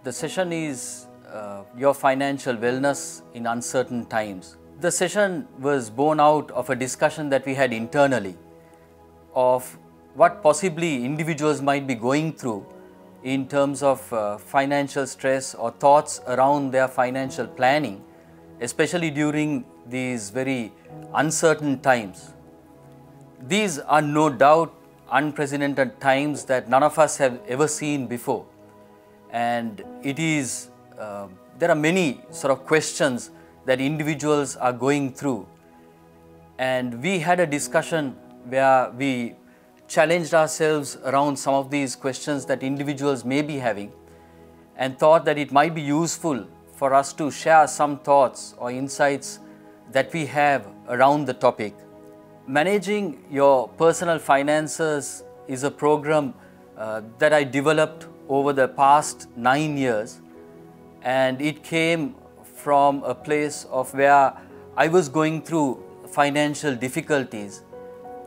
The session is your financial wellness in uncertain times. The session was born out of a discussion that we had internally of what possibly individuals might be going through in terms of financial stress or thoughts around their financial planning, especially during these very uncertain times. These are no doubt unprecedented times that none of us have ever seen before. And it is, there are many sort of questions that individuals are going through. And we had a discussion where we challenged ourselves around some of these questions that individuals may be having, and thought that it might be useful for us to share some thoughts or insights that we have around the topic. Managing your personal finances is a program that I developed over the past 9 years, and it came from a place of where I was going through financial difficulties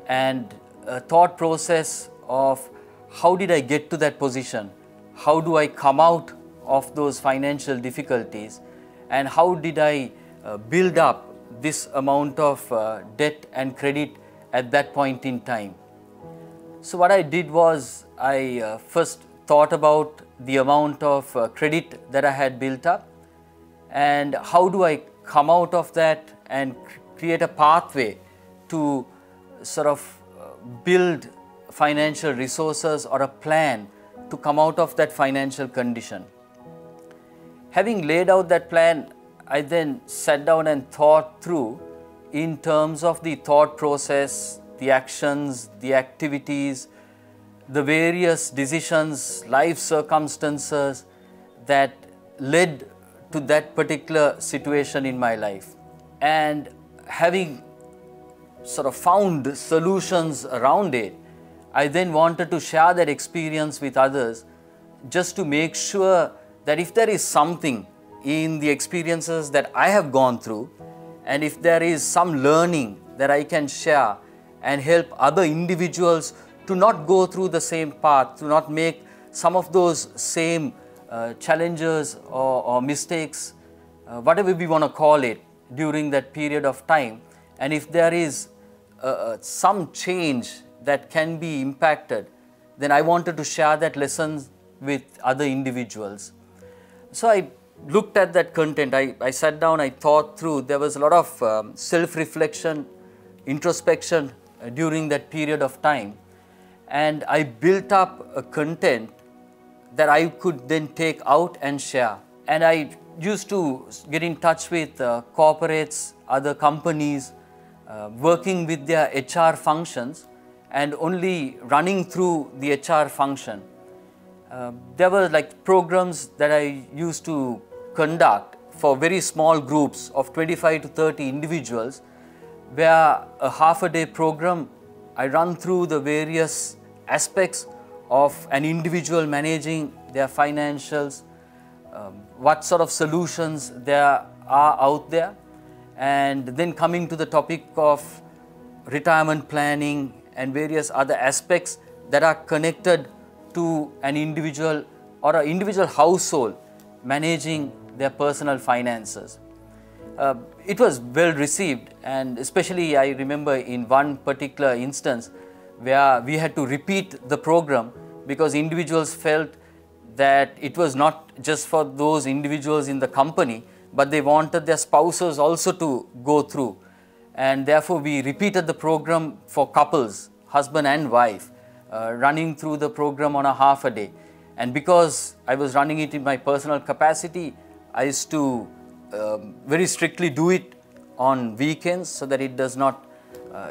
and a thought process of how did I get to that position, how do I come out of those financial difficulties, and how did I build up this amount of debt and credit at that point in time. So what I did was I first thought about the amount of credit that I had built up and how do I come out of that and create a pathway to sort of build financial resources or a plan to come out of that financial condition. Having laid out that plan, I then sat down and thought through in terms of the thought process, the actions, the activities, the various decisions, life circumstances that led to that particular situation in my life. And having sort of found solutions around it, I then wanted to share that experience with others just to make sure that if there is something in the experiences that I have gone through, and if there is some learning that I can share and help other individuals to not go through the same path, to not make some of those same challenges or mistakes, whatever we want to call it, during that period of time. And if there is some change that can be impacted, then I wanted to share that lessons with other individuals. So I looked at that content, I sat down, I thought through, there was a lot of self-reflection, introspection during that period of time. And I built up a content that I could then take out and share. And I used to get in touch with corporates, other companies, working with their HR functions and only running through the HR function. There were like programs that I used to conduct for very small groups of 25 to 30 individuals, where a half-a-day program I run through the various aspects of an individual managing their financials, what sort of solutions there are out there, and then coming to the topic of retirement planning and various other aspects that are connected to an individual or an individual household managing their personal finances. It was well received, and especially I remember in one particular instance where we had to repeat the program because individuals felt that it was not just for those individuals in the company, but they wanted their spouses also to go through. And therefore we repeated the program for couples, husband and wife, running through the program on a half a day. And because I was running it in my personal capacity, I used to very strictly do it on weekends so that it does not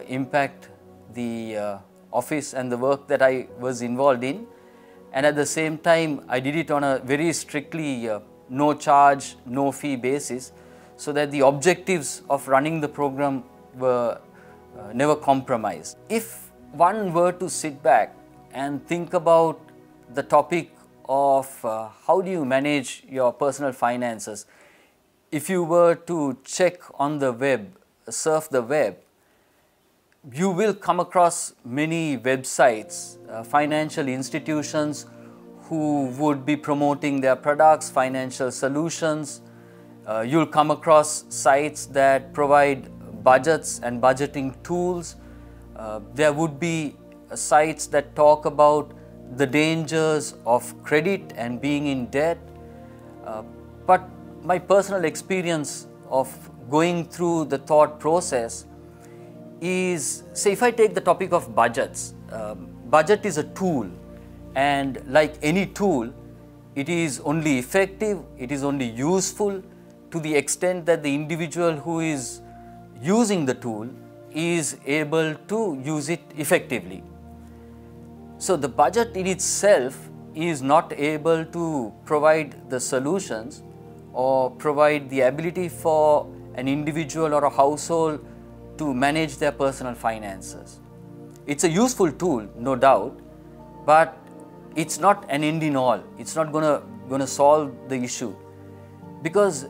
impact the office and the work that I was involved in. And at the same time, I did it on a very strictly no charge, no fee basis, so that the objectives of running the program were never compromised. If one were to sit back and think about the topic of how do you manage your personal finances, if you were to check on the web, surf the web, you will come across many websites, financial institutions who would be promoting their products, financial solutions. You'll come across sites that provide budgets and budgeting tools. There would be sites that talk about the dangers of credit and being in debt. But my personal experience of going through the thought process is, say if I take the topic of budgets, budget is a tool, and like any tool, it is only effective, it is only useful to the extent that the individual who is using the tool is able to use it effectively. So the budget in itself is not able to provide the solutions or provide the ability for an individual or a household to manage their personal finances. It's a useful tool, no doubt, but it's not an end in all. It's not gonna solve the issue, because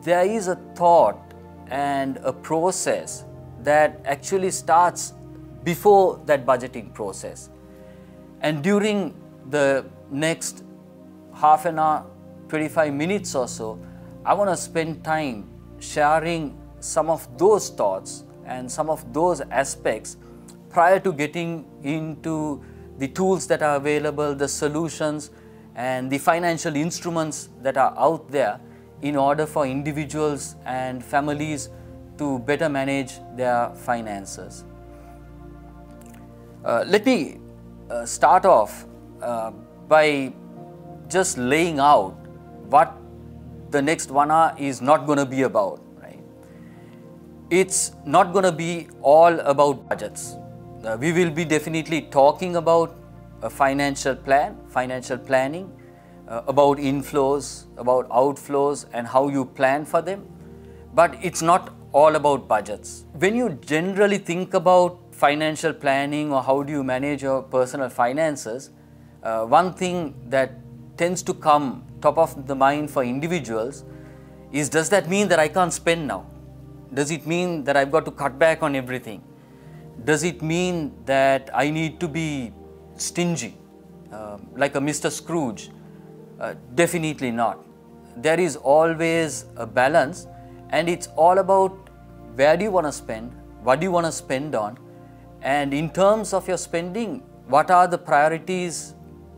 there is a thought and a process that actually starts before that budgeting process. And during the next half an hour, 25 minutes or so, I want to spend time sharing some of those thoughts and some of those aspects prior to getting into the tools that are available, the solutions and the financial instruments that are out there in order for individuals and families to better manage their finances. Let me start off by just laying out what the next 1 hour is not going to be about. Right? It's not going to be all about budgets. We will be definitely talking about a financial plan, financial planning, about inflows, about outflows and how you plan for them. But it's not all about budgets. When you generally think about financial planning or how do you manage your personal finances, one thing that tends to come top of the mind for individuals is, does that mean that I can't spend now? Does it mean that I've got to cut back on everything? Does it mean that I need to be stingy, like a Mr. Scrooge? Definitely not. There is always a balance, and it's all about where do you want to spend, what do you want to spend on, and in terms of your spending, what are the priorities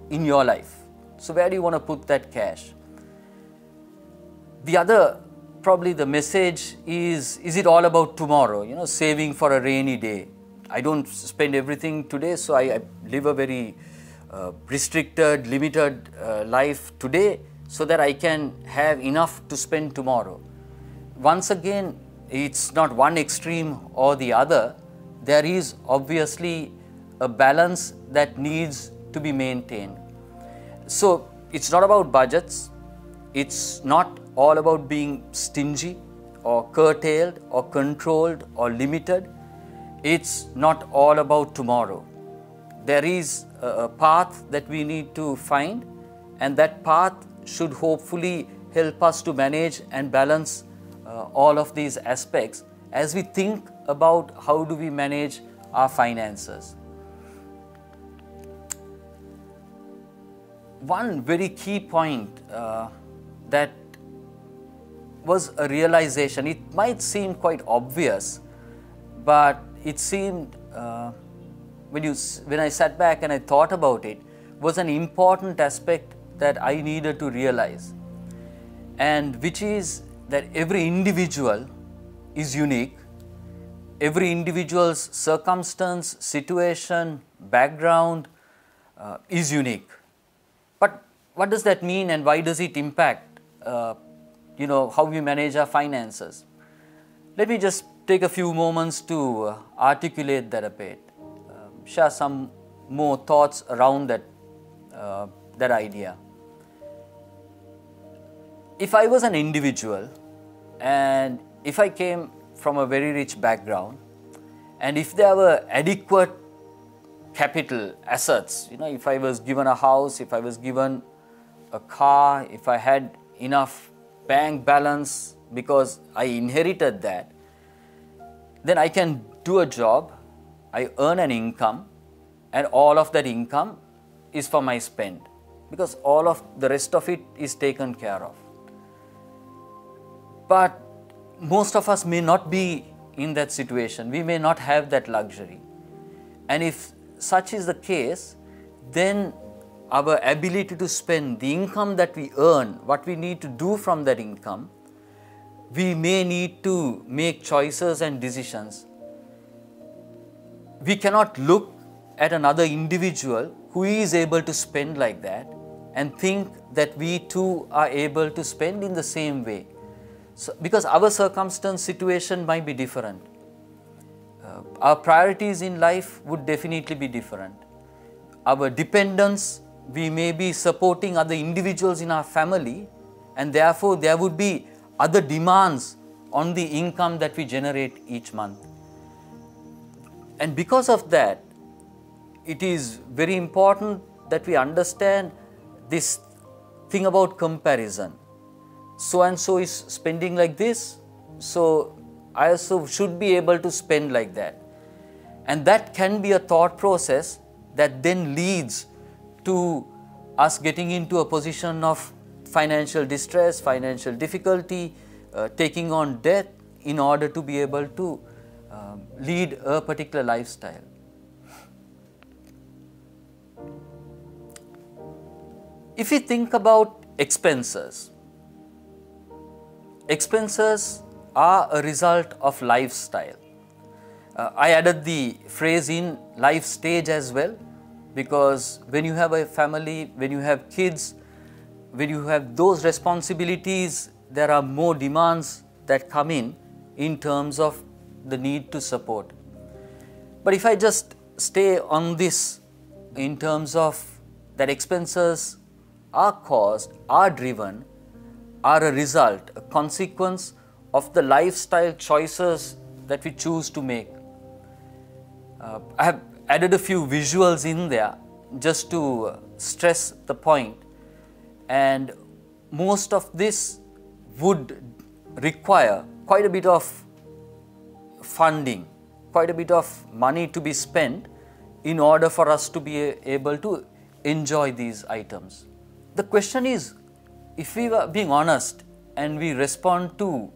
in your life? So where do you want to put that cash? The other, probably the message is it all about tomorrow, you know, saving for a rainy day? I don't spend everything today, so I live a very restricted, limited life today so that I can have enough to spend tomorrow. Once again, it's not one extreme or the other. There is obviously a balance that needs to be maintained. So it's not about budgets. It's not all about being stingy or curtailed or controlled or limited. It's not all about tomorrow. There is a path that we need to find, and that path should hopefully help us to manage and balance all of these aspects as we think about how do we manage our finances. One very key point that was a realization, it might seem quite obvious, but it seemed when I sat back and I thought about it, was an important aspect that I needed to realize, and which is that every individual is unique. Every individual's circumstance, situation, background is unique. But what does that mean, and why does it impact how we manage our finances? Let me just take a few moments to articulate that a bit, share some more thoughts around that idea. If I was an individual and if I came from a very rich background, and if there were adequate capital assets, if I was given a house, if I was given a car, if I had enough bank balance because I inherited that, then I can do a job, I earn an income, and all of that income is for my spend. because all of the rest of it is taken care of. But most of us may not be in that situation. We may not have that luxury. And if such is the case, then our ability to spend the income that we earn, what we need to do from that income, we may need to make choices and decisions. We cannot look at another individual who is able to spend like that and think that we too are able to spend in the same way. So, because our circumstance, situation might be different. Our priorities in life would definitely be different. Our dependence, we may be supporting other individuals in our family, and therefore there would be other demands on the income that we generate each month. And because of that, it is very important that we understand this thing about comparison. So and so is spending like this, so I also should be able to spend like that. And that can be a thought process that then leads to us getting into a position of financial distress, financial difficulty, taking on debt in order to be able to lead a particular lifestyle. If we think about expenses, expenses are a result of lifestyle. I added the phrase in life stage as well, because when you have a family, when you have kids, when you have those responsibilities, there are more demands that come in terms of the need to support. But if I just stay on this in terms of that expenses are caused, are driven, are a result, a consequence of the lifestyle choices that we choose to make. I have added a few visuals in there just to stress the point, and most of this would require quite a bit of funding, quite a bit of money to be spent in order for us to be able to enjoy these items. The question is, if we are being honest and we respond to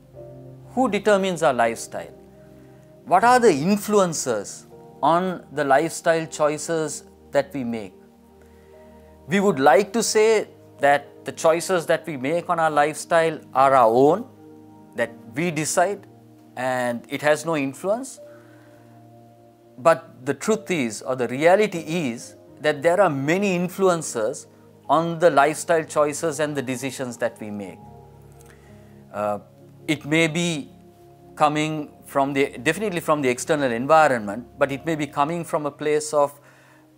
who determines our lifestyle, what are the influences on the lifestyle choices that we make? We would like to say that the choices that we make on our lifestyle are our own, that we decide and it has no influence. But the truth is, or the reality is, that there are many influences on the lifestyle choices and the decisions that we make. It may be coming from definitely from the external environment, but it may be coming from a place of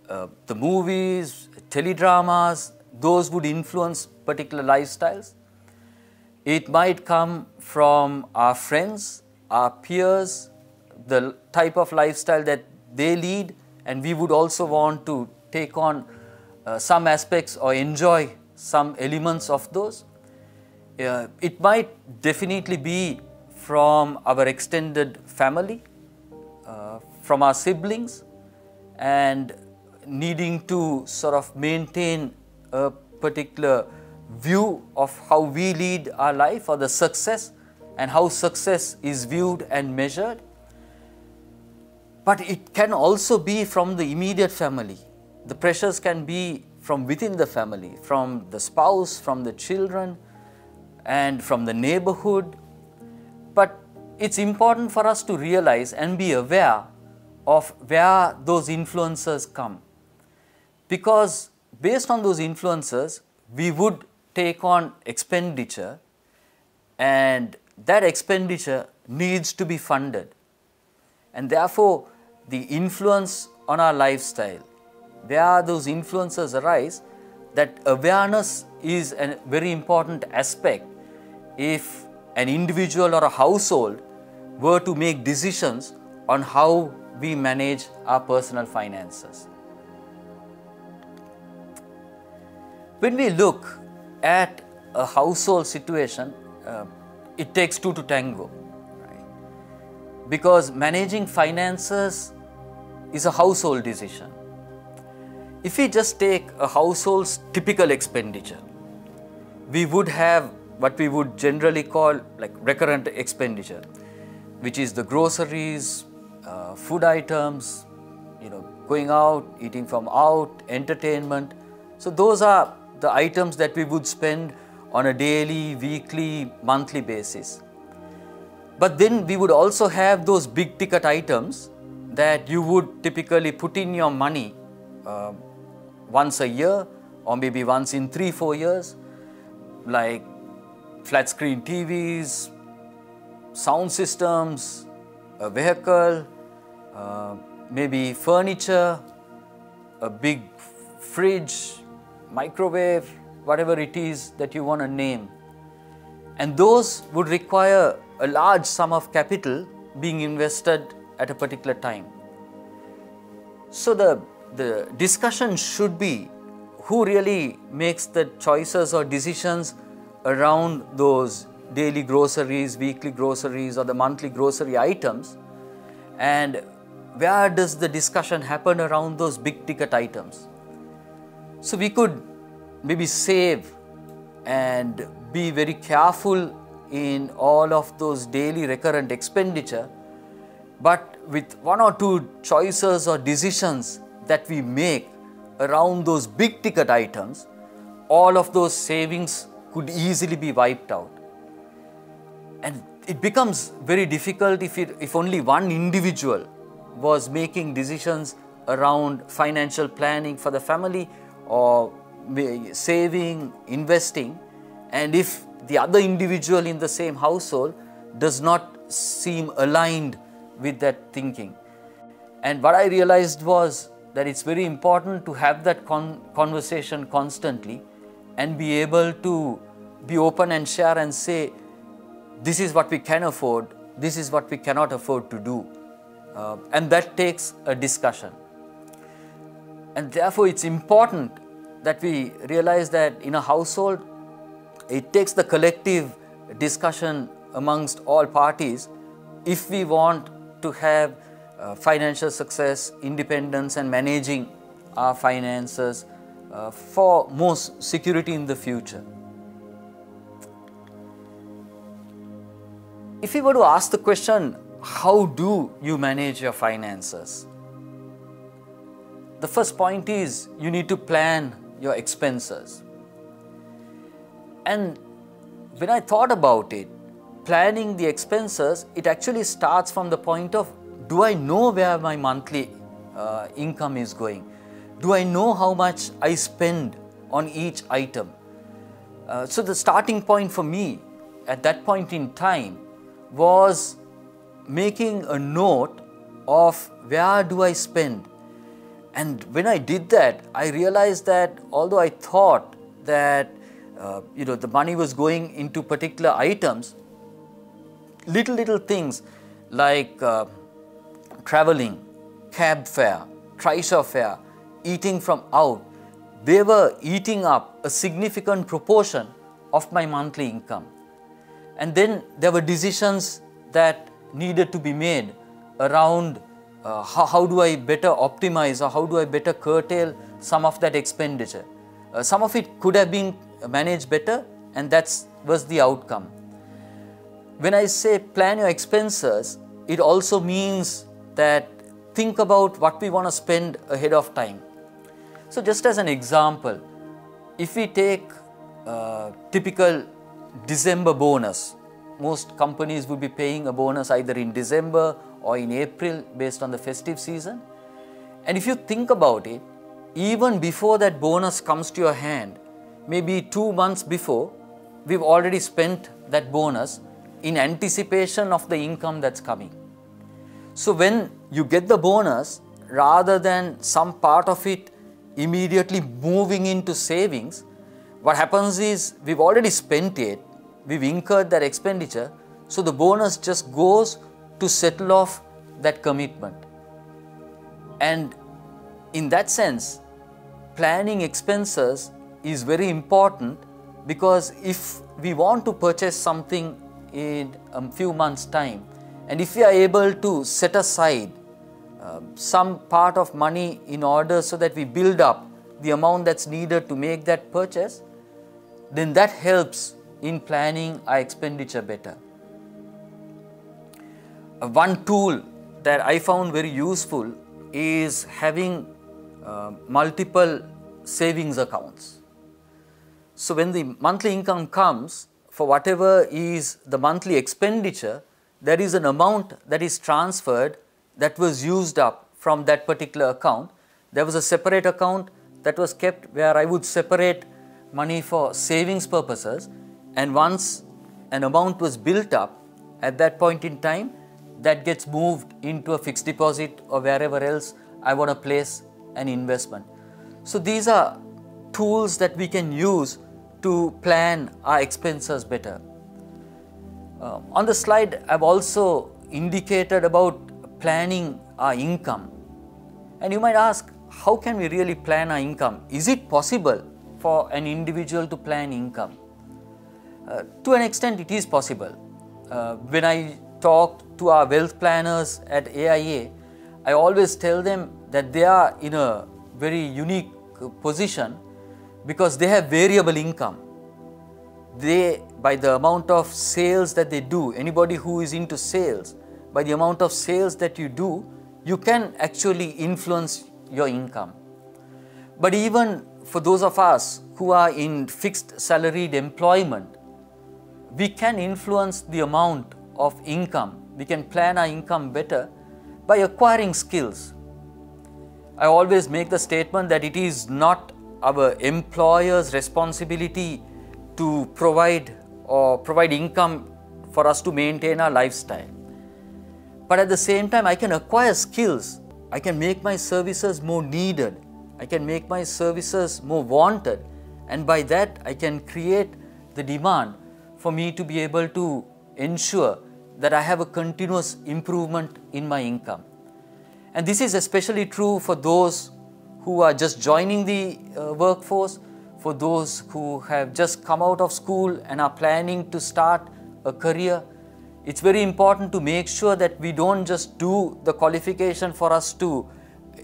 the movies, teledramas. Those would influence particular lifestyles. It might come from our friends, our peers, the type of lifestyle that they lead, and we would also want to take on some aspects or enjoy some elements of those. It might definitely be from our extended family, from our siblings, and needing to sort of maintain a particular view of how we lead our life, or the success and how success is viewed and measured. But it can also be from the immediate family. The pressures can be from within the family, from the spouse, from the children, and from the neighborhood. But it's important for us to realize and be aware of where those influences come, because based on those influences, we would take on expenditure, and that expenditure needs to be funded. And therefore, the influence on our lifestyle, where those influences arise, that awareness is a very important aspect if an individual or a household were to make decisions on how we manage our personal finances. When we look at a household situation, it takes two to tango, right? Because managing finances is a household decision. If we just take a household's typical expenditure, we would have what we would generally call like recurrent expenditure, which is the groceries, food items, going out, eating from out, entertainment. So those are the items that we would spend on a daily, weekly, monthly basis. But then we would also have those big ticket items that you would typically put in your money once a year or maybe once in 3-4 years, like flat screen TVs, sound systems, a vehicle, maybe furniture, a big fridge, microwave, whatever it is that you want to name. And those would require a large sum of capital being invested at a particular time. So the discussion should be who really makes the choices or decisions around those daily groceries, weekly groceries or the monthly grocery items, and where does the discussion happen around those big ticket items. So we could maybe save and be very careful in all of those daily recurrent expenditure, but with 1 or 2 choices or decisions that we make around those big ticket items, all of those savings could easily be wiped out. And it becomes very difficult if only one individual was making decisions around financial planning for the family or saving, investing, and if the other individual in the same household does not seem aligned with that thinking. And what I realized was that it's very important to have that conversation constantly and be able to be open and share and say, this is what we can afford, this is what we cannot afford to do. And that takes a discussion. And therefore it's important that we realize that in a household, it takes the collective discussion amongst all parties if we want to have financial success, independence and managing our finances for more security in the future. If we were to ask the question, how do you manage your finances? The first point is you need to plan your expenses. And when I thought about it, planning the expenses, it actually starts from the point of, do I know where my monthly income is going? Do I know how much I spend on each item? So the starting point for me at that point in time was making a note of where do I spend. And when I did that, I realized that although I thought that the money was going into particular items, little things like traveling, cab fare, trishaw fare, eating from out, they were eating up a significant proportion of my monthly income. And then there were decisions that needed to be made around how do I better optimize or how do I better curtail some of that expenditure. Some of it could have been managed better, and that was the outcome. When I say plan your expenses, it also means that think about what we want to spend ahead of time. So just as an example, if we take typical December bonus, most companies would be paying a bonus either in December or in April based on the festive season. And if you think about it, even before that bonus comes to your hand, maybe 2 months before, we've already spent that bonus in anticipation of the income that's coming. So when you get the bonus, rather than some part of it immediately moving into savings, what happens is we've already spent it, we've incurred that expenditure, so the bonus just goes to settle off that commitment. And in that sense, planning expenses is very important, because if we want to purchase something in a few months' time, and if we are able to set aside some part of money in order so that we build up the amount that's needed to make that purchase, then that helps in planning our expenditure better. One tool that I found very useful is having multiple savings accounts. So when the monthly income comes, for whatever is the monthly expenditure, there is an amount that is transferred that was used up from that particular account. There was a separate account that was kept where I would separate money for savings purposes, and once an amount was built up, at that point in time, that gets moved into a fixed deposit or wherever else I want to place an investment. So these are tools that we can use to plan our expenses better. On the slide, I've also indicated about planning our income. And you might ask, how can we really plan our income? Is it possible for an individual to plan income? To an extent, it is possible. When I talk to our wealth planners at AIA, I always tell them that they are in a very unique position because they have variable income. They, by the amount of sales that they do, anybody who is into sales, by the amount of sales that you do, you can actually influence your income. But even for those of us who are in fixed salaried employment, we can influence the amount of income. We can plan our income better by acquiring skills. I always make the statement that it is not our employer's responsibility to provide income for us to maintain our lifestyle. But at the same time, I can acquire skills. I can make my services more needed. I can make my services more wanted. And by that, I can create the demand for me to be able to ensure that I have a continuous improvement in my income. And this is especially true for those who are just joining the workforce, for those who have just come out of school and are planning to start a career. It's very important to make sure that we don't just do the qualification for us to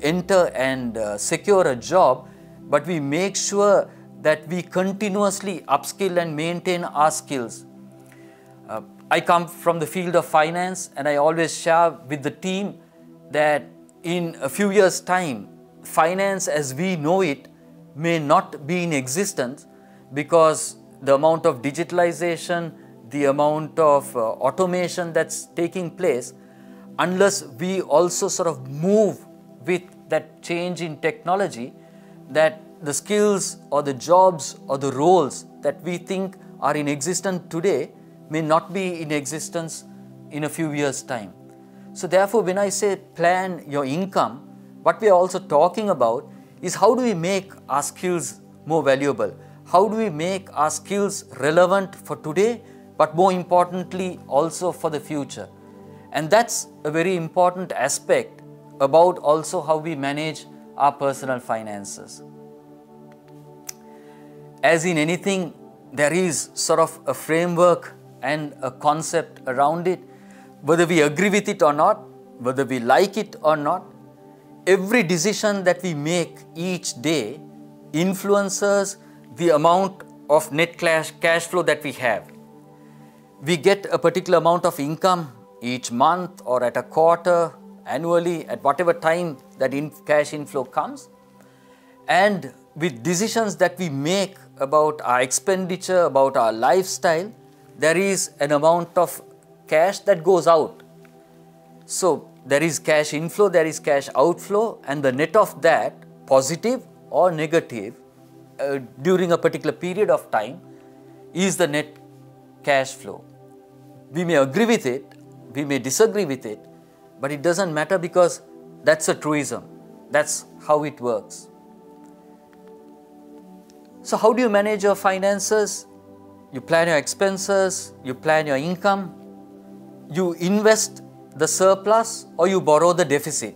enter and secure a job, but we make sure that we continuously upskill and maintain our skills. I come from the field of finance, and I always share with the team that in a few years' time, finance as we know it may not be in existence because the amount of digitalization, the amount of automation that's taking place, unless we also sort of move with that change in technology, that the skills or the jobs or the roles that we think are in existence today may not be in existence in a few years' time. So therefore, when I say plan your income, what we are also talking about is how do we make our skills more valuable? How do we make our skills relevant for today, but more importantly also for the future? And that's a very important aspect about also how we manage our personal finances. As in anything, there is sort of a framework and a concept around it. Whether we agree with it or not, whether we like it or not, every decision that we make each day influences the amount of net cash flow that we have. We get a particular amount of income each month or at a quarter, annually, at whatever time that cash inflow comes. And with decisions that we make about our expenditure, about our lifestyle, there is an amount of cash that goes out. So there is cash inflow, there is cash outflow, and the net of that, positive or negative, during a particular period of time, is the net cash flow. We may agree with it, we may disagree with it, but it doesn't matter because that's a truism. That's how it works. So how do you manage your finances? You plan your expenses, you plan your income, you invest the surplus or you borrow the deficit,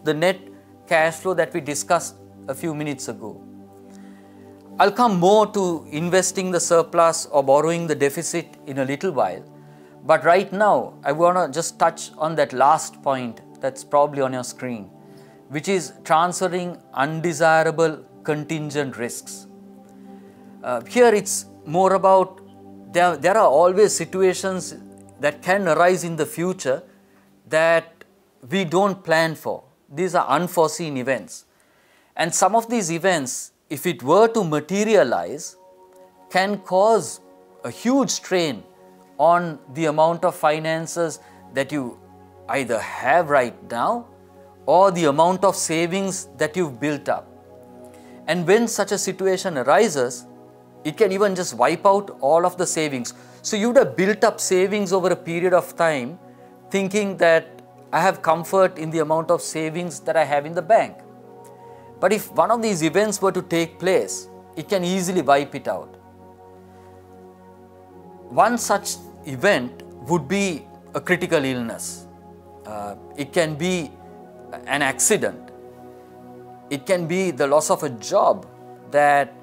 the net cash flow that we discussed a few minutes ago. I'll come more to investing the surplus or borrowing the deficit in a little while, but right now I want to just touch on that last point that's probably on your screen, which is transferring undesirable contingent risks. Here it's more about there are always situations that can arise in the future that we don't plan for. These are unforeseen events. And some of these events, if it were to materialize, can cause a huge strain on the amount of finances that you either have right now or the amount of savings that you've built up. And when such a situation arises, it can even just wipe out all of the savings. So you would have built up savings over a period of time thinking that I have comfort in the amount of savings that I have in the bank. But if one of these events were to take place, it can easily wipe it out. One such event would be a critical illness. It can be an accident. It can be the loss of a job that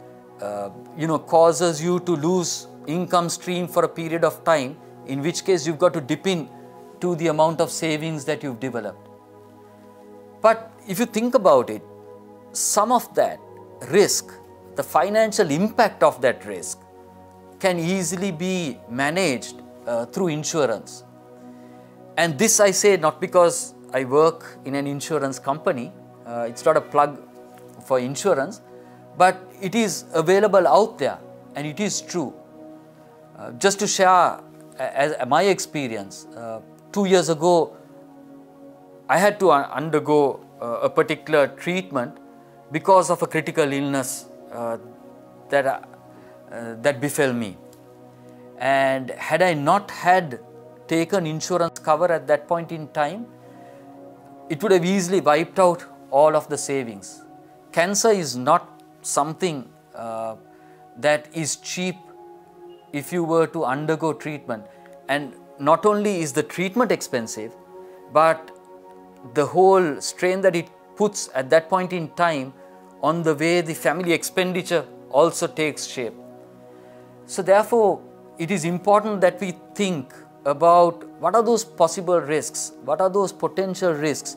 causes you to lose income stream for a period of time, in which case you've got to dip in to the amount of savings that you've developed. But if you think about it, some of that risk, the financial impact of that risk, can easily be managed through insurance. And this I say not because I work in an insurance company, it's not a plug for insurance, but it is available out there and it is true. Just to share my experience, 2 years ago I had to undergo a particular treatment because of a critical illness that befell me. And had I not had taken insurance cover at that point in time, it would have easily wiped out all of the savings. Cancer is not something that is cheap if you were to undergo treatment. And not only is the treatment expensive, but the whole strain that it puts at that point in time on the way the family expenditure also takes shape. So therefore, it is important that we think about what are those possible risks, what are those potential risks,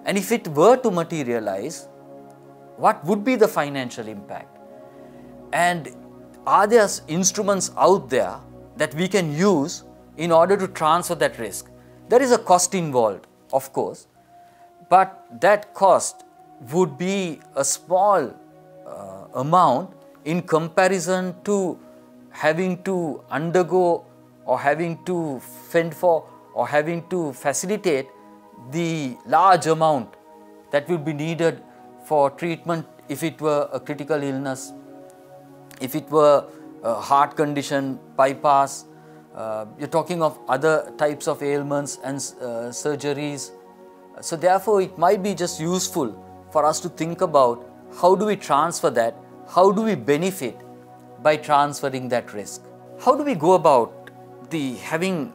and if it were to materialize, what would be the financial impact? And are there instruments out there that we can use in order to transfer that risk? There is a cost involved, of course, but that cost would be a small amount in comparison to having to undergo or having to fend for or having to facilitate the large amount that will be needed for treatment if it were a critical illness, if it were a heart condition, bypass. You're talking of other types of ailments and surgeries. So therefore, it might be just useful for us to think about how do we transfer that, how do we benefit by transferring that risk. How do we go about having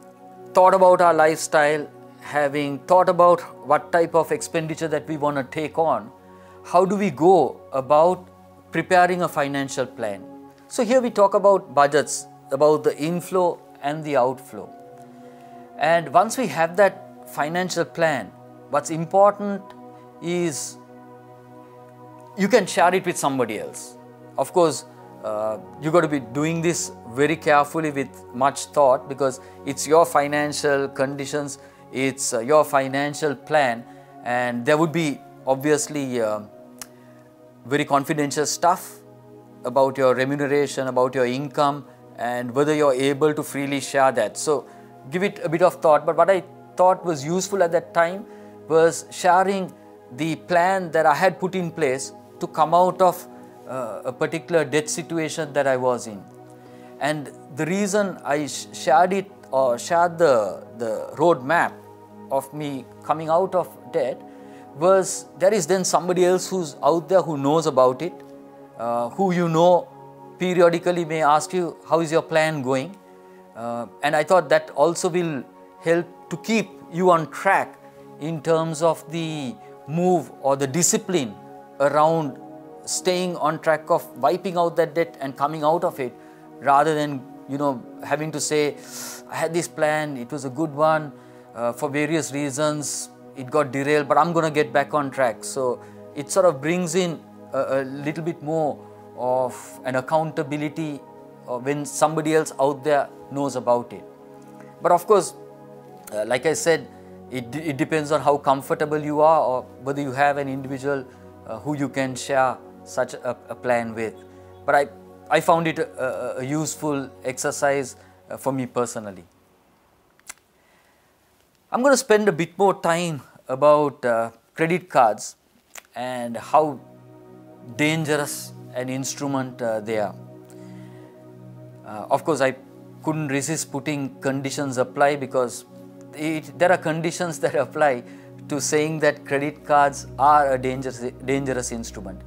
thought about our lifestyle, having thought about what type of expenditure that we want to take on, how do we go about preparing a financial plan? So here we talk about budgets, about the inflow and the outflow. And once we have that financial plan, what's important is you can share it with somebody else. Of course, you've got to be doing this very carefully with much thought, because it's your financial conditions, it's your financial plan, and there would be obviously very confidential stuff about your remuneration, about your income, and whether you're able to freely share that. So give it a bit of thought. But what I thought was useful at that time was sharing the plan that I had put in place to come out of a particular debt situation that I was in. And the reason I shared it, or shared the roadmap of me coming out of debt, was there is then somebody else who's out there who knows about it, who periodically may ask you, how is your plan going? And I thought that also will help to keep you on track in terms of the move or the discipline around staying on track of wiping out that debt and coming out of it, rather than having to say, I had this plan, it was a good one, for various reasons it got derailed, but I'm going to get back on track. So it sort of brings in a little bit more of an accountability when somebody else out there knows about it. But of course, like I said, it depends on how comfortable you are, or whether you have an individual who you can share such a plan with. But I found it a useful exercise for me personally. I'm going to spend a bit more time about credit cards and how dangerous an instrument they are. Of course, I couldn't resist putting conditions apply, because there are conditions that apply to saying that credit cards are a dangerous instrument.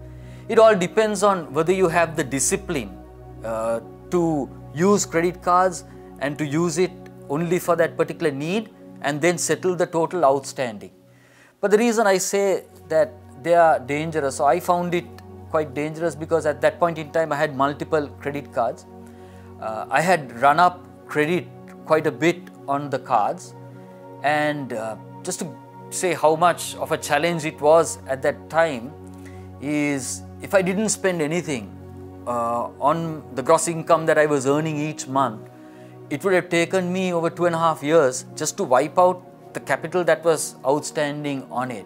It all depends on whether you have the discipline to use credit cards and to use it only for that particular need and then settle the total outstanding. But the reason I say that they are dangerous, so I found it quite dangerous because at that point in time I had multiple credit cards. I had run up credit quite a bit on the cards, and just to say how much of a challenge it was at that time is, if I didn't spend anything on the gross income that I was earning each month, it would have taken me over 2.5 years just to wipe out the capital that was outstanding on it.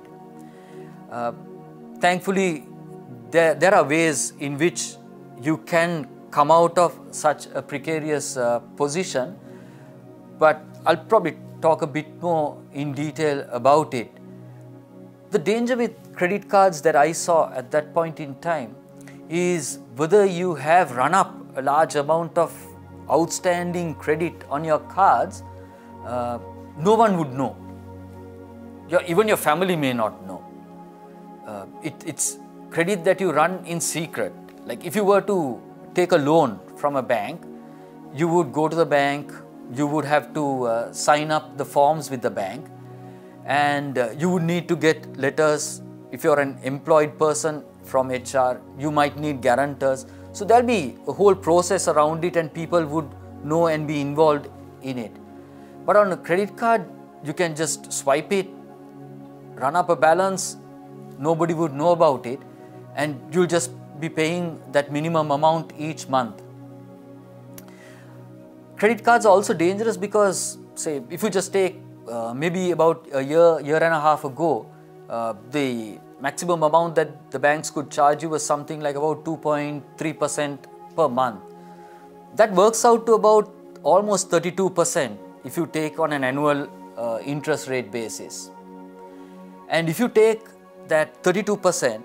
Thankfully, there are ways in which you can come out of such a precarious position, but I'll probably talk a bit more in detail about it. The danger with credit cards that I saw at that point in time is whether you have run up a large amount of outstanding credit on your cards, no one would know. Even your family may not know. It's credit that you run in secret. Like if you were to take a loan from a bank, you would go to the bank, you would have to sign up the forms with the bank, and you would need to get letters. If you're an employed person from HR, you might need guarantors. So there'll be a whole process around it, and people would know and be involved in it. But on a credit card, you can just swipe it, run up a balance, nobody would know about it, and you'll just be paying that minimum amount each month. Credit cards are also dangerous because, say, if you just take maybe about a year and a half ago, the maximum amount that the banks could charge you was something like about 2.3% per month. That works out to about almost 32% if you take on an annual interest rate basis. And if you take that 32%,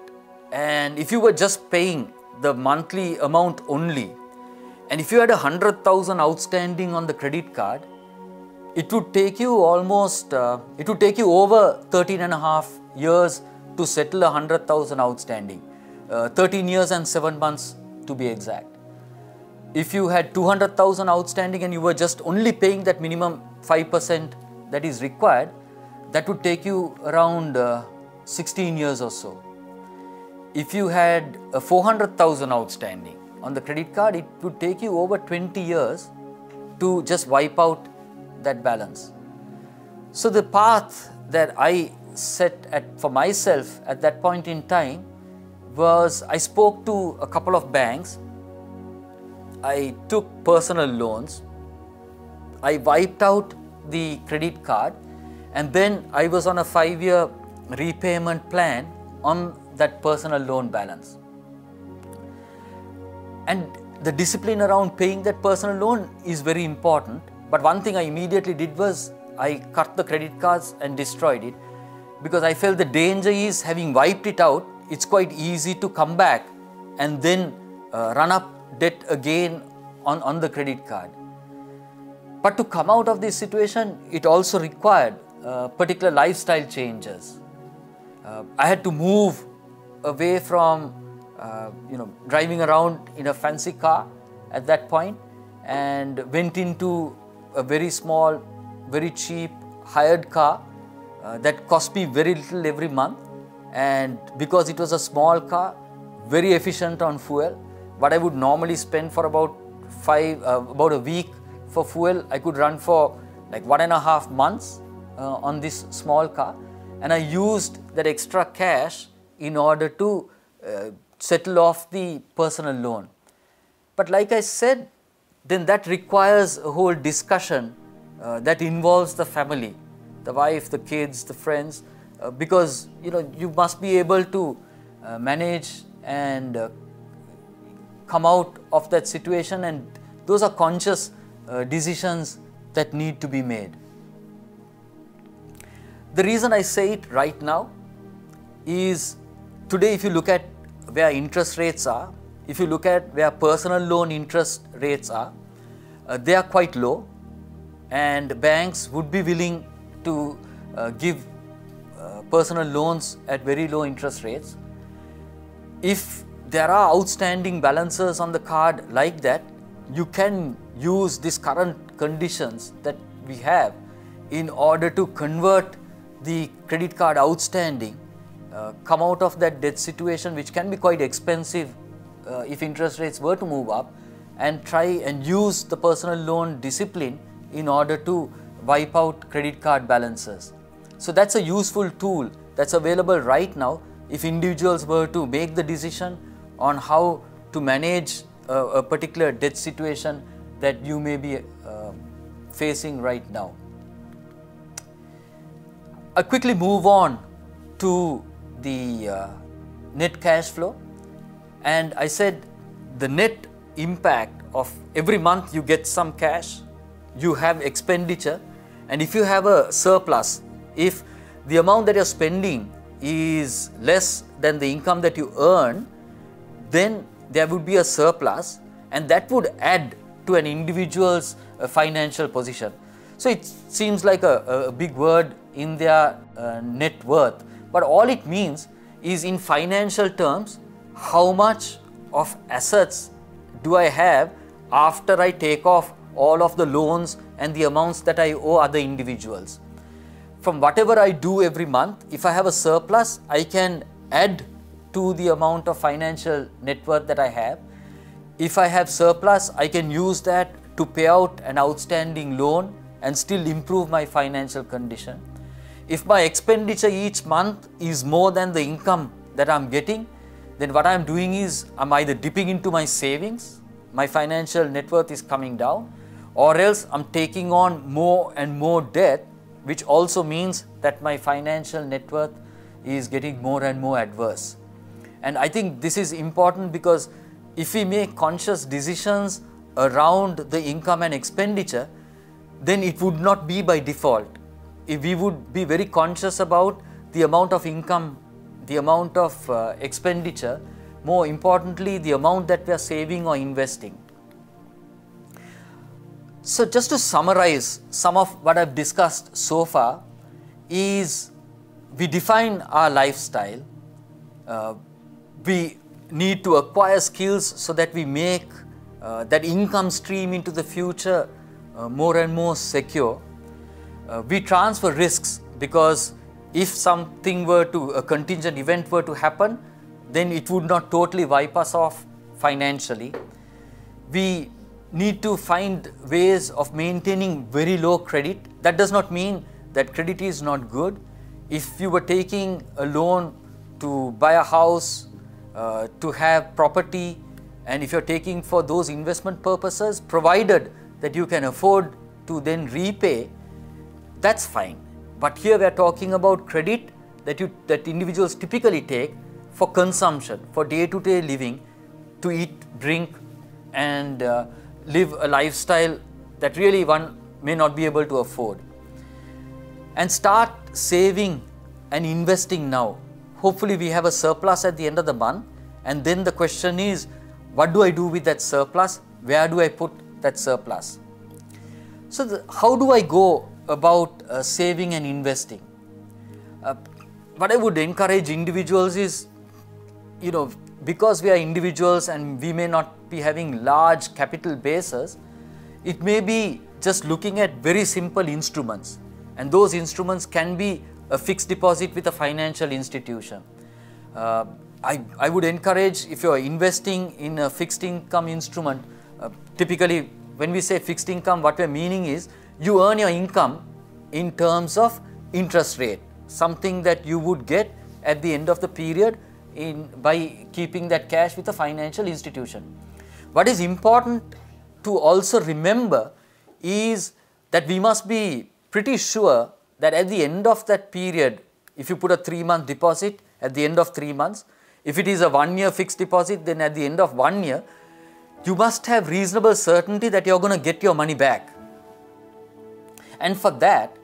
and if you were just paying the monthly amount only, and if you had 100,000 outstanding on the credit card, it would take you almost, it would take you over 13.5 years to settle 100,000 outstanding, 13 years and 7 months to be exact. If you had 200,000 outstanding and you were just only paying that minimum 5% that is required, that would take you around 16 years or so. If you had 400,000 outstanding on the credit card, it would take you over 20 years to just wipe out that balance. So the path that I set for myself at that point in time was, I spoke to a couple of banks, I took personal loans, I wiped out the credit card, and then I was on a 5-year repayment plan on that personal loan balance. And the discipline around paying that personal loan is very important. But one thing I immediately did was I cut the credit cards and destroyed it, because I felt the danger is, having wiped it out, it's quite easy to come back and then run up debt again on the credit card. But to come out of this situation, it also required particular lifestyle changes. I had to move away from driving around in a fancy car at that point, and went into a very small, very cheap hired car that cost me very little every month. And because it was a small car, very efficient on fuel, what I would normally spend for about a week for fuel, I could run for like 1.5 months on this small car. And I used that extra cash in order to settle off the personal loan. But like I said, then that requires a whole discussion that involves the family, the wife, the kids, the friends, because you must be able to manage and come out of that situation, and those are conscious decisions that need to be made. The reason I say it right now is today if you look at where interest rates are, if you look at where personal loan interest rates are, they are quite low, and banks would be willing to give personal loans at very low interest rates. If there are outstanding balances on the card like that, you can use these current conditions that we have in order to convert the credit card outstanding, come out of that debt situation, which can be quite expensive if interest rates were to move up, and try and use the personal loan discipline in order to wipe out credit card balances. So that's a useful tool that's available right now if individuals were to make the decision on how to manage a particular debt situation that you may be facing right now. I'll quickly move on to the net cash flow, and I said the net impact of every month you get some cash, you have expenditure, and if you have a surplus, if the amount that you're spending is less than the income that you earn, then there would be a surplus, and that would add to an individual's financial position. So it seems like a big word in their net worth, but all it means is in financial terms, how much of assets do I have after I take off all of the loans and the amounts that I owe other individuals. From whatever I do every month, if I have a surplus, I can add to the amount of financial net worth that I have. If I have surplus, I can use that to pay out an outstanding loan and still improve my financial condition. If my expenditure each month is more than the income that I'm getting, then what I'm doing is I'm either dipping into my savings, my financial net worth is coming down, or else I'm taking on more and more debt, which also means that my financial net worth is getting more and more adverse. And I think this is important because if we make conscious decisions around the income and expenditure, then it would not be by default. If we would be very conscious about the amount of income, the amount of expenditure, more importantly, the amount that we are saving or investing. So just to summarize some of what I've discussed so far is we define our lifestyle, we need to acquire skills so that we make that income stream into the future more and more secure. We transfer risks because if something were to, a contingent event were to happen, then it would not totally wipe us off financially. We need to find ways of maintaining very low credit. That does not mean that credit is not good. If you were taking a loan to buy a house, to have property, and if you're taking for those investment purposes, provided that you can afford to then repay, that's fine. But here we are talking about credit that individuals typically take for consumption, for day-to-day living, to eat, drink, and live a lifestyle that really one may not be able to afford. And start saving and investing now. Hopefully we have a surplus at the end of the month, and then the question is, what do I do with that surplus? Where do I put that surplus? So how do I go about saving and investing? What I would encourage individuals is, because we are individuals and we may not be having large capital bases, it may be just looking at very simple instruments, and those instruments can be a fixed deposit with a financial institution. I would encourage, if you are investing in a fixed income instrument, typically when we say fixed income, what we are meaning is you earn your income in terms of interest rate, something that you would get at the end of the period by keeping that cash with a financial institution. What is important to also remember is that we must be pretty sure that at the end of that period, if you put a 3-month deposit, at the end of 3 months, if it is a 1-year fixed deposit, then at the end of 1 year, you must have reasonable certainty that you are going to get your money back. And for that,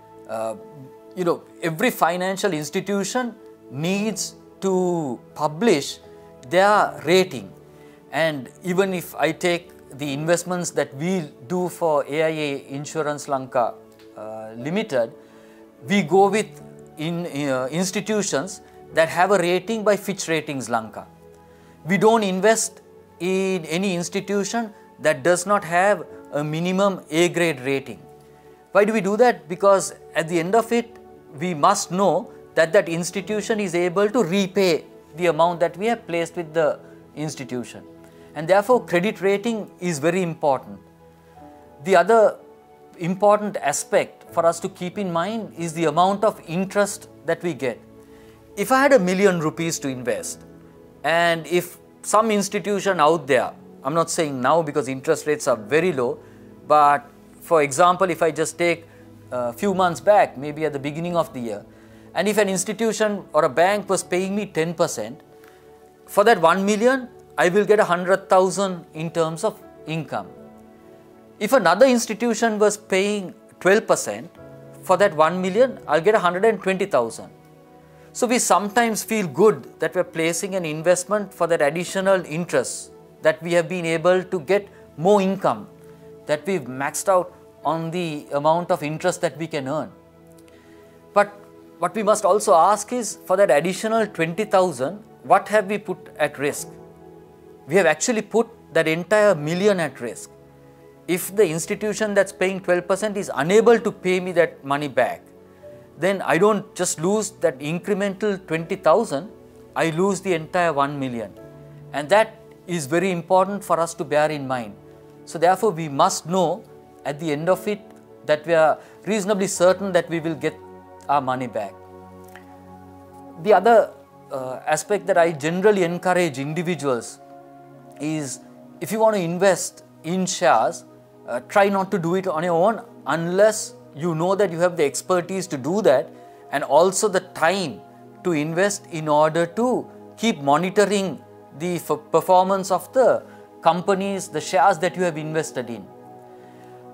every financial institution needs to publish their rating. And even if I take the investments that we do for AIA Insurance Lanka Limited, we go with institutions that have a rating by Fitch Ratings Lanka. We don't invest in any institution that does not have a minimum A grade rating. Why do we do that? Because at the end of it, we must know that that institution is able to repay the amount that we have placed with the institution. And therefore, credit rating is very important. The other important aspect for us to keep in mind is the amount of interest that we get. If I had ₹1 million to invest, and if some institution out there, I'm not saying now because interest rates are very low, but for example, if I just take a few months back, maybe at the beginning of the year, and if an institution or a bank was paying me 10%, for that 1 million, I will get 100,000 in terms of income. If another institution was paying 12%, for that 1 million, I'll get 120,000. So we sometimes feel good that we're placing an investment for that additional interest, that we have been able to get more income, that we've maxed out on the amount of interest that we can earn. But what we must also ask is, for that additional 20,000, what have we put at risk? We have actually put that entire million at risk. If the institution that's paying 12% is unable to pay me that money back, then I don't just lose that incremental 20,000, I lose the entire 1 million. And that is very important for us to bear in mind. So therefore, we must know at the end of it that we are reasonably certain that we will get our money back. The other aspect that I generally encourage individuals is, if you want to invest in shares, try not to do it on your own unless you know that you have the expertise to do that, and also the time to invest in order to keep monitoring the performance of the companies, the shares that you have invested in.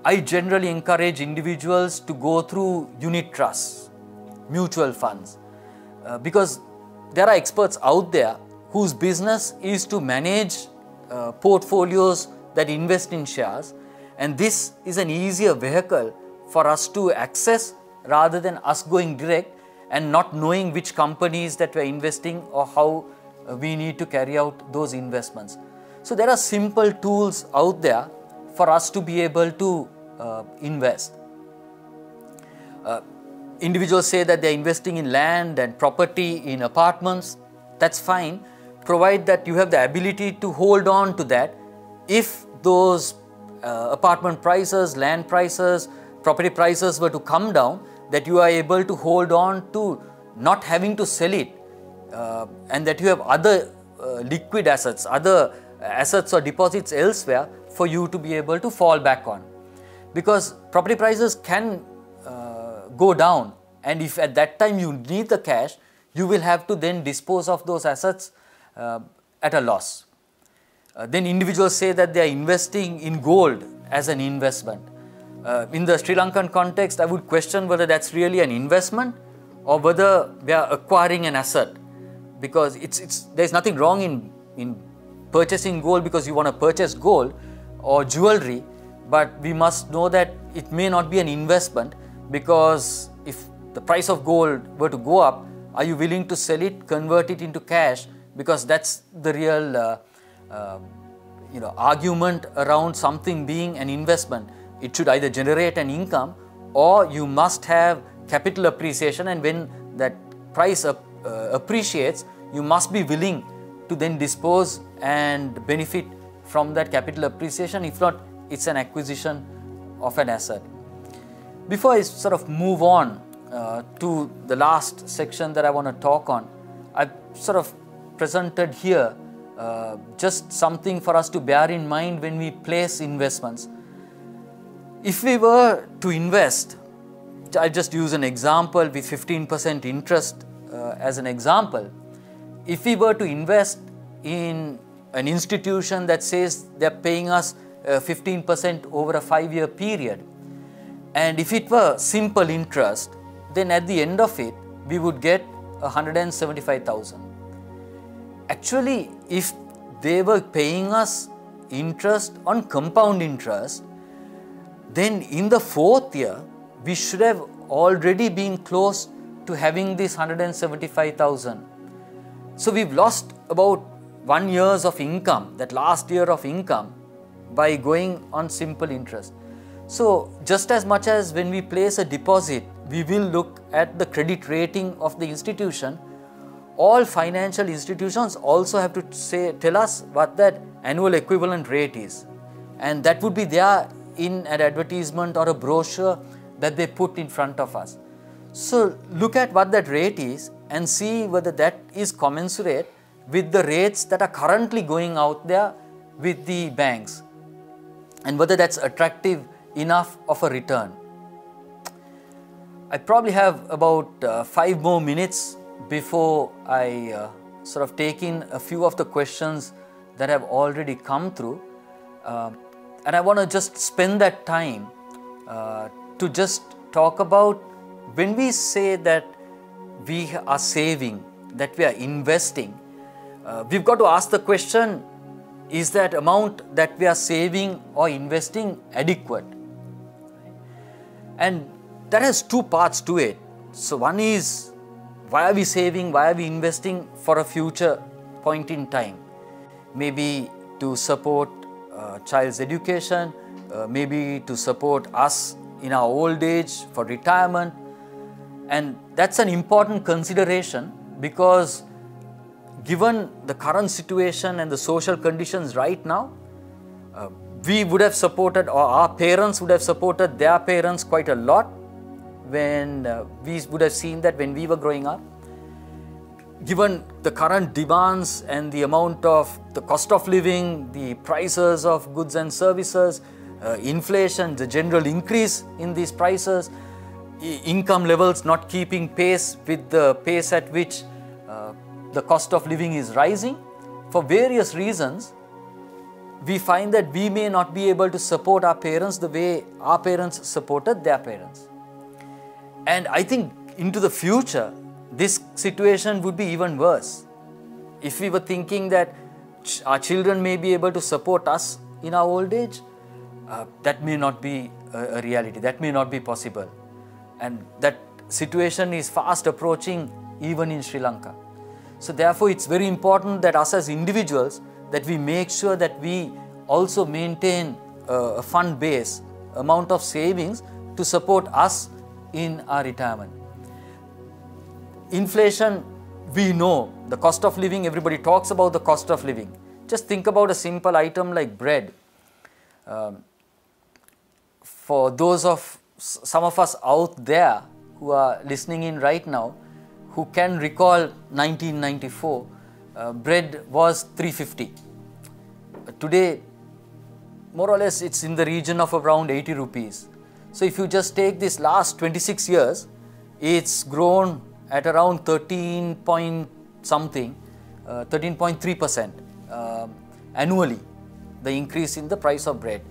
I generally encourage individuals to go through unit trusts, mutual funds, because there are experts out there whose business is to manage portfolios that invest in shares, and this is an easier vehicle for us to access rather than us going direct and not knowing which companies that we are investing or how we need to carry out those investments. So there are simple tools out there for us to be able to invest. Individuals say that they are investing in land and property, in apartments. That's fine, provide that you have the ability to hold on to that. If those apartment prices, land prices, property prices were to come down, that you are able to hold on to not having to sell it, and that you have other liquid assets, other assets or deposits elsewhere for you to be able to fall back on. Because property prices can go down, and if at that time you need the cash, you will have to then dispose of those assets at a loss. Then individuals say that they are investing in gold as an investment. In the Sri Lankan context, I would question whether that's really an investment or whether we are acquiring an asset, because there's nothing wrong in purchasing gold because you want to purchase gold or jewelry, but we must know that it may not be an investment, because if the price of gold were to go up, are you willing to sell it, convert it into cash? Because that's the real argument around something being an investment. It should either generate an income or you must have capital appreciation, and when that price appreciates, you must be willing to then dispose and benefit from that capital appreciation. If not, it's an acquisition of an asset. Before I sort of move on to the last section that I want to talk on, I sort of presented here, just something for us to bear in mind when we place investments. If we were to invest, I'll just use an example with 15% interest as an example. If we were to invest in an institution that says they're paying us 15% over a 5-year period, and if it were simple interest, then at the end of it, we would get 175,000. Actually, if they were paying us interest on compound interest, then in the 4th year, we should have already been close to having this 175,000. So we've lost about 1 year of income, that last year of income, by going on simple interest. So just as much as when we place a deposit, we will look at the credit rating of the institution, all financial institutions also have to tell us what that annual equivalent rate is. And that would be there in an advertisement or a brochure that they put in front of us. So look at what that rate is and see whether that is commensurate with the rates that are currently going out there with the banks, and whether that's attractive enough of a return. I probably have about 5 more minutes before I sort of take in a few of the questions that have already come through, and I want to just spend that time to just talk about when we say that we are saving, that we are investing, we've got to ask the question, is that amount that we are saving or investing adequate? And that has 2 parts to it. So one is, why are we saving, why are we investing for a future point in time? Maybe to support child's education, maybe to support us in our old age for retirement. And that's an important consideration, because given the current situation and the social conditions right now, we would have supported, or our parents would have supported their parents quite a lot when we would have seen that when we were growing up. Given the current demands and the amount of the cost of living, the prices of goods and services, inflation, the general increase in these prices, income levels not keeping pace with the pace at which the cost of living is rising, for various reasons, we find that we may not be able to support our parents the way our parents supported their parents. And I think into the future, this situation would be even worse. If we were thinking that our children may be able to support us in our old age, that may not be a reality, that may not be possible. And that situation is fast approaching even in Sri Lanka. So therefore, it's very important that us as individuals, that we make sure that we also maintain a fund base, amount of savings to support us in our retirement. Inflation, we know, the cost of living, everybody talks about the cost of living. Just think about a simple item like bread. For those of some of us out there who are listening in right now, who can recall 1994, bread was 350. Today, more or less, it's in the region of around 80 rupees. So if you just take this last 26 years, it's grown at around 13.3% annually, the increase in the price of bread.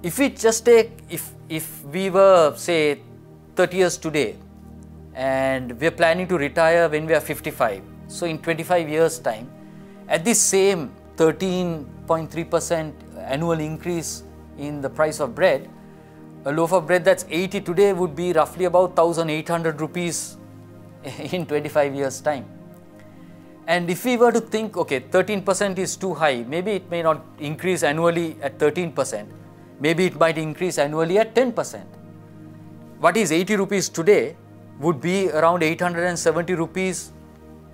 If we just take, if we were say 30 years today, and we are planning to retire when we are 55, so in 25 years time, at this same 13.3% annual increase in the price of bread, a loaf of bread that's 80 today would be roughly about 1,800 rupees in 25 years time. And if we were to think, okay, 13% is too high, maybe it may not increase annually at 13%, maybe it might increase annually at 10%. What is 80 rupees today would be around 870 rupees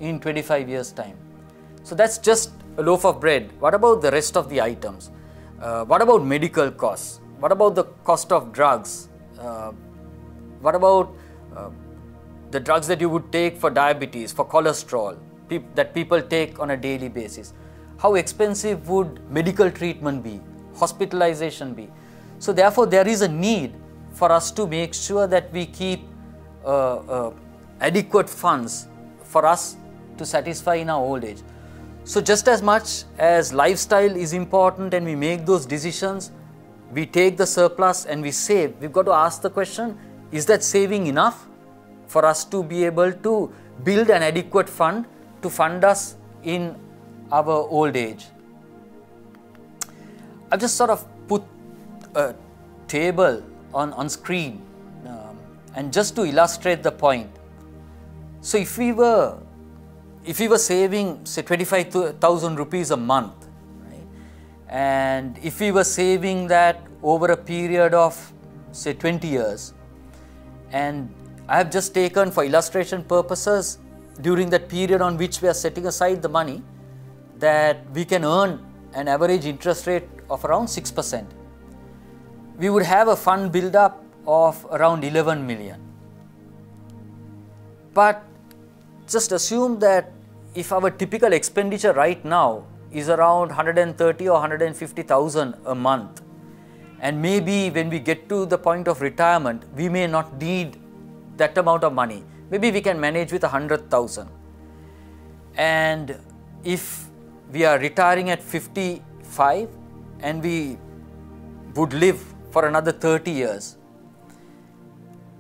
in 25 years time. So that's just a loaf of bread. What about the rest of the items? What about medical costs? What about the cost of drugs? What about the drugs that you would take for diabetes, for cholesterol? that people take on a daily basis? How expensive would medical treatment be, hospitalization be? So therefore there is a need for us to make sure that we keep adequate funds for us to satisfy in our old age. So just as much as lifestyle is important and we make those decisions, we take the surplus and we save, we've got to ask the question, is that saving enough for us to be able to build an adequate fund to fund us in our old age? I've just sort of put a table on screen and just to illustrate the point. So if we were saving say 25,000 rupees a month, right? And if we were saving that over a period of say 20 years, and I have just taken for illustration purposes during that period on which we are setting aside the money, that we can earn an average interest rate of around 6%. We would have a fund build up of around 11 million. But just assume that if our typical expenditure right now is around 130 or 150,000 a month, and maybe when we get to the point of retirement, we may not need that amount of money. Maybe we can manage with 100,000. And if we are retiring at 55 and we would live for another 30 years,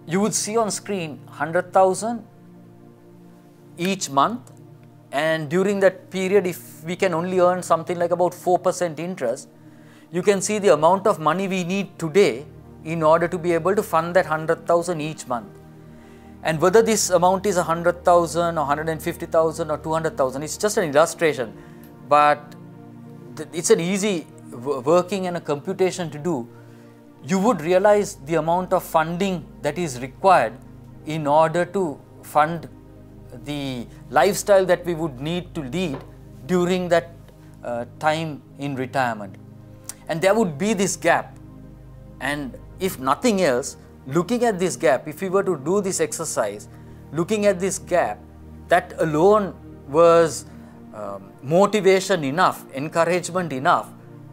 you would see on screen 100,000 each month, and during that period, if we can only earn something like about 4% interest, you can see the amount of money we need today in order to be able to fund that 100,000 each month. And whether this amount is 100,000 or 150,000 or 200,000, it's just an illustration, but it's an easy working and a computation to do. You would realize the amount of funding that is required in order to fund the lifestyle that we would need to lead during that time in retirement. And there would be this gap, and if nothing else, looking at this gap, if we were to do this exercise, looking at this gap, that alone was motivation enough, encouragement enough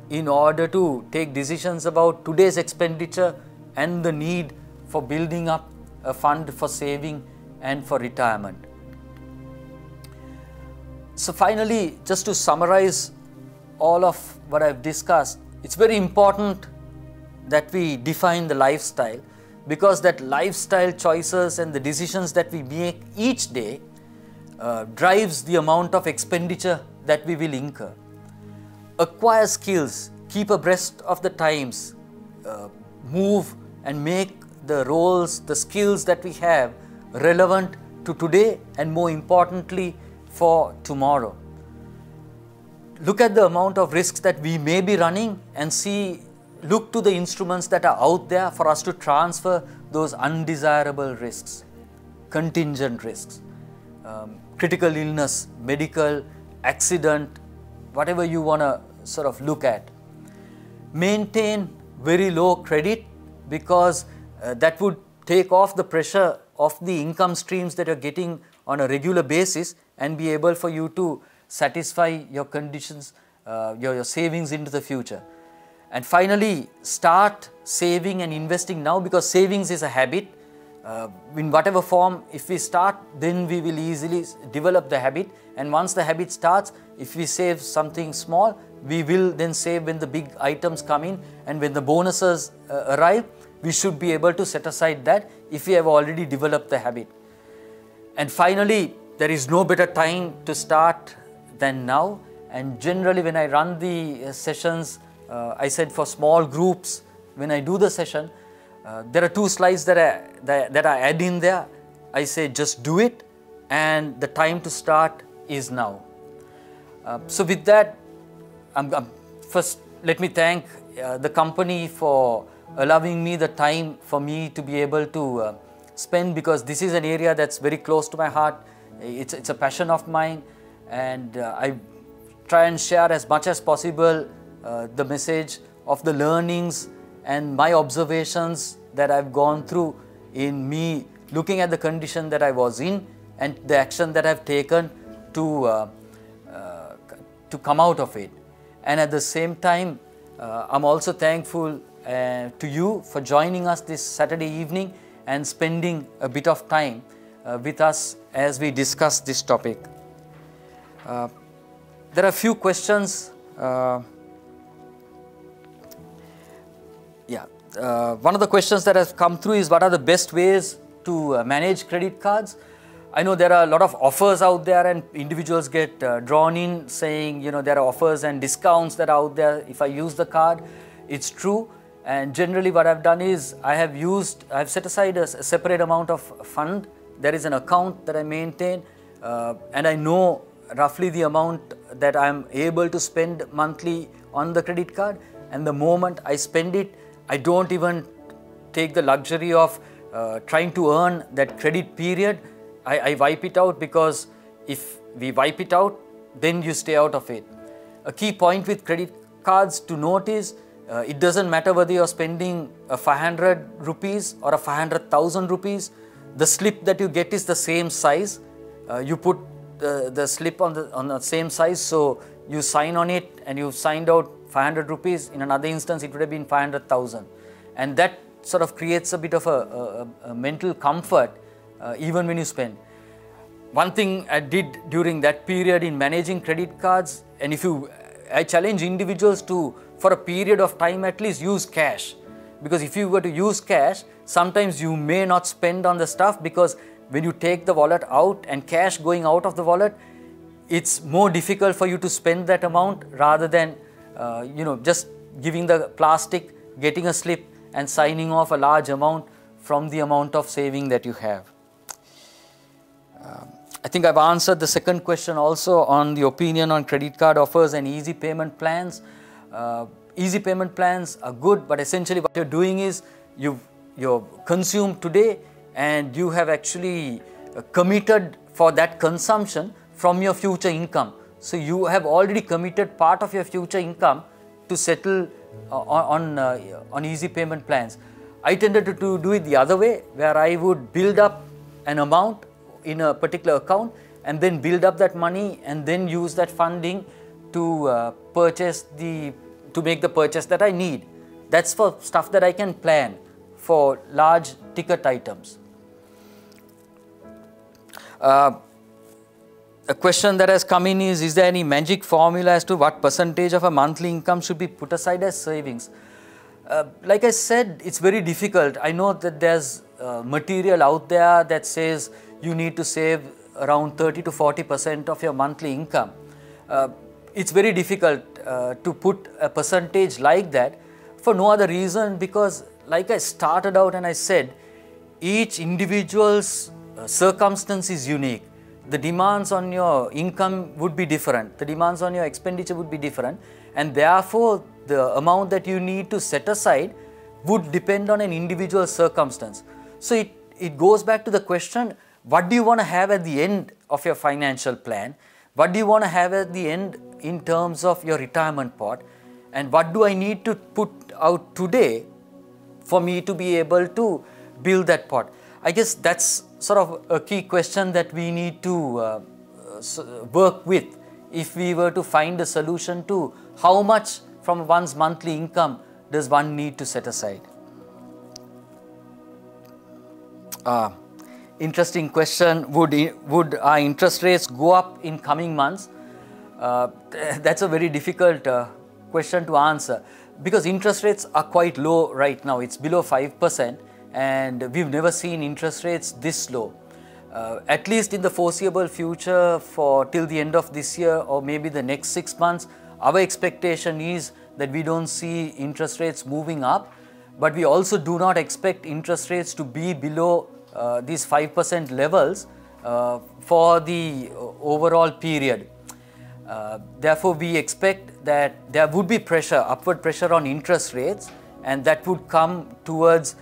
in order to take decisions about today's expenditure and the need for building up a fund for saving and for retirement. So finally, just to summarize all of what I've discussed, it's very important that we define the lifestyle, because that lifestyle choices and the decisions that we make each day drives the amount of expenditure that we will incur. Acquire skills, keep abreast of the times, move and make the roles, the skills that we have relevant to today and more importantly for tomorrow. Look at the amount of risks that we may be running and look to the instruments that are out there for us to transfer those undesirable risks, contingent risks, critical illness, medical, accident, whatever you want to sort of look at. Maintain very low credit, because that would take off the pressure of the income streams that you're getting on a regular basis and be able for you to satisfy your conditions, your savings into the future. And finally, start saving and investing now, because savings is a habit. In whatever form, if we start, then we will easily develop the habit. And once the habit starts, if we save something small, we will then save when the big items come in, and when the bonuses arrive, we should be able to set aside that if we have already developed the habit. And finally, there is no better time to start than now. And generally, when I run the sessions, I said for small groups, when I do the session, there are 2 slides that I add in there. I say just do it, and the time to start is now. So with that, first let me thank the company for allowing me the time for me to be able to spend, because this is an area that's very close to my heart. It's a passion of mine, and I try and share as much as possible the message of the learnings and my observations that I've gone through in me looking at the condition that I was in and the action that I've taken to come out of it. And at the same time, I'm also thankful to you for joining us this Saturday evening and spending a bit of time with us as we discuss this topic. There are a few questions. One of the questions that has come through is, what are the best ways to manage credit cards? I know there are a lot of offers out there, and individuals get drawn in saying, there are offers and discounts that are out there if I use the card. It's true. And generally what I've done is I've set aside a separate amount of fund. There is an account that I maintain, and I know roughly the amount that I'm able to spend monthly on the credit card. And the moment I spend it, I don't even take the luxury of trying to earn that credit period. I wipe it out, because if we wipe it out, then you stay out of it. A key point with credit cards to note is, it doesn't matter whether you're spending 500 rupees or 500,000 rupees, the slip that you get is the same size. You put the slip on the same size, so you sign on it and you've signed out 500 rupees. In another instance, it would have been 500,000. And that sort of creates a bit of a mental comfort even when you spend. One thing I did during that period in managing credit cards, and I challenge individuals to, for a period of time at least, use cash. Because if you were to use cash, sometimes you may not spend on the stuff, because when you take the wallet out and cash going out of the wallet, it's more difficult for you to spend that amount rather than just giving the plastic, getting a slip and signing off a large amount from the amount of saving that you have. I think I've answered the second question also on the opinion on credit card offers and easy payment plans. Easy payment plans are good, but essentially what you're doing is you're consumed today and you have actually committed for that consumption from your future income. So you have already committed part of your future income to settle on easy payment plans. I tended to do it the other way, where I would build up an amount in a particular account and then build up that money and then use that funding to make the purchase that I need. That's for stuff that I can plan for large ticket items. A question that has come in is there any magic formula as to what percentage of a monthly income should be put aside as savings? Like I said, it's very difficult. I know that there's material out there that says you need to save around 30 to 40% of your monthly income. It's very difficult to put a percentage like that, for no other reason, because like I started out and I said, each individual's circumstance is unique. The demands on your income would be different, the demands on your expenditure would be different, and therefore the amount that you need to set aside would depend on an individual circumstance. So it goes back to the question, what do you want to have at the end of your financial plan? What do you want to have at the end in terms of your retirement pot? And what do I need to put out today for me to be able to build that pot? I guess that's sort of a key question that we need to work with if we were to find a solution to how much from one's monthly income does one need to set aside. Interesting question. Would our interest rates go up in coming months? That's a very difficult question to answer, because interest rates are quite low right now. It's below 5%, and we've never seen interest rates this low. At least in the foreseeable future, for till the end of this year or maybe the next 6 months, our expectation is that we don't see interest rates moving up, but we also do not expect interest rates to be below these 5% levels for the overall period. Therefore, we expect that there would be pressure, upward pressure on interest rates, and that would come towards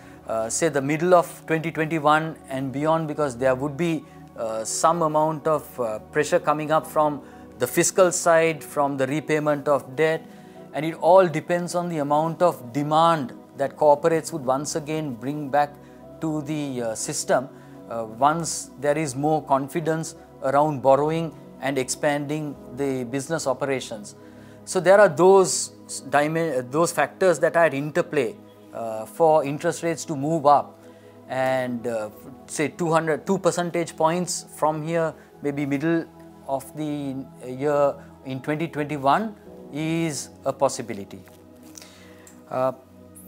say the middle of 2021 and beyond, because there would be some amount of pressure coming up from the fiscal side, from the repayment of debt, and it all depends on the amount of demand that corporates would once again bring back to the system once there is more confidence around borrowing and expanding the business operations. So there are those factors that are at interplay for interest rates to move up, and say 2 percentage points from here, maybe middle of the year in 2021 is a possibility.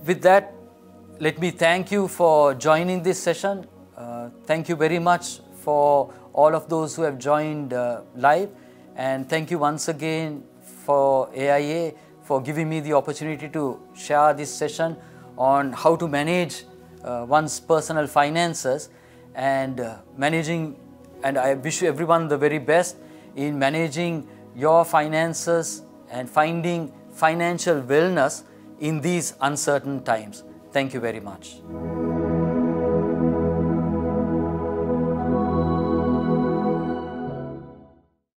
With that, let me thank you for joining this session. Thank you very much for all of those who have joined live, and thank you once again for AIA for giving me the opportunity to share this session on how to manage one's personal finances and and I wish everyone the very best in managing your finances and finding financial wellness in these uncertain times. Thank you very much.